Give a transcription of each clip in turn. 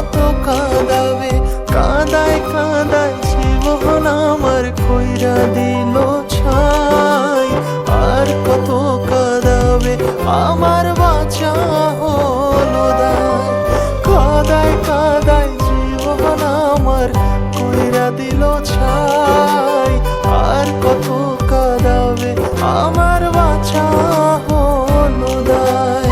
কত কাঁদাবে, কাঁদায় কাঁদায় জীবন আমার কইরা দিল ছাই। আর কত কাঁদাবে আমার বাঁচা হলো দায়। কাঁদায় কাঁদায় জীবন আমার কইরা দিল ছাই। আর কত কাঁদাবে আমার বাঁচা হলো দায়।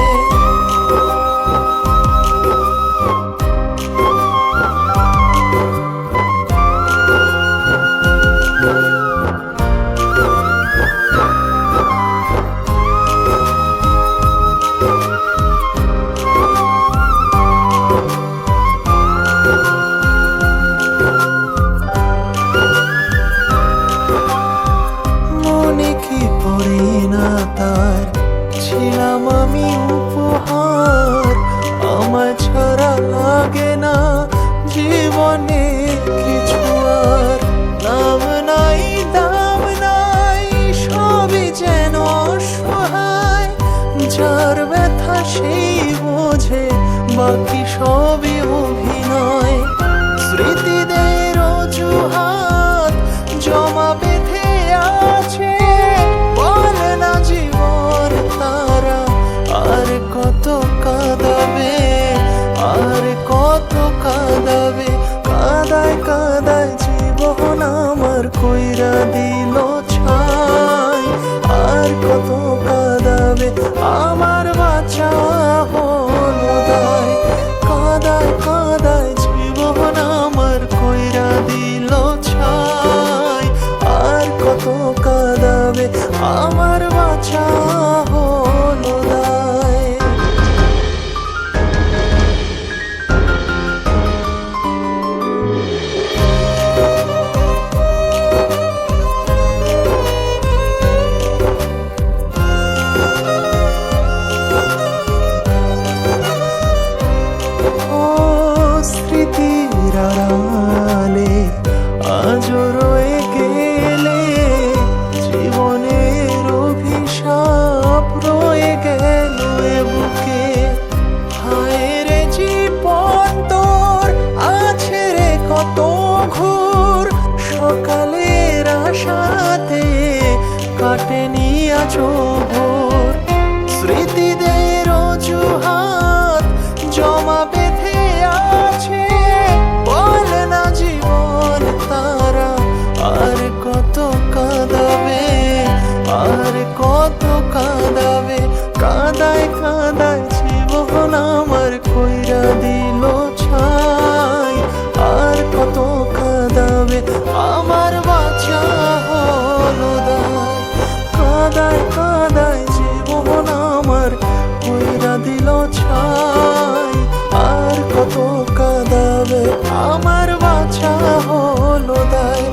মনে কি পড়ে না তার, ছিলাম আমি উপহার। আমার ছাড়া লাগে না জীবনে কিছু আর। নাম নাই দাম নাই সবই যেন অসহায়। যার ব্যথা সেই বোঝে বাকি সবই অভিনয়। স্মৃতিদের অজুহাত জমা বেঁধে আছে, বলে না জীবন তারা আর কত কাঁদাবে। আর কত কাঁদাবে, কাঁদায় কাঁদায় জীবন আমার কইরা দিল ছাই। আর কত কাঁদাবে আমার বাঁচা হলো দায়। কাঁদায় কাঁদায় জীবন আমার কইরা দিল ছাই। আর কত কাঁদাবে আমার বাঁচা হলো দায়। স্মৃতির আড়ালে আজও রয়ে গেলে, জীবনের অভিশাপ রয়ে গেল এ বুকে। হায় রে জীবন তোর আছে রে কত ঘোর, সকালের আশাতে কাটেনি আজও ভোর। স্মৃতিদের অজুহাত জমা বেঁধে আছে, বলে না জীবন তারা আর কত কাঁদাবে। আর কত কাঁদাবে, কাঁদায় কাঁদায় জীবন আমার কইরা দিল ছাই। আর কত কাঁদাবে আমার বাঁচা হলো দায়। কাঁদায় কাঁদায় জীবন আমার কইরা দিল ছাই। আর কত কাঁদাবে আমার বাঁচা হলো দায়।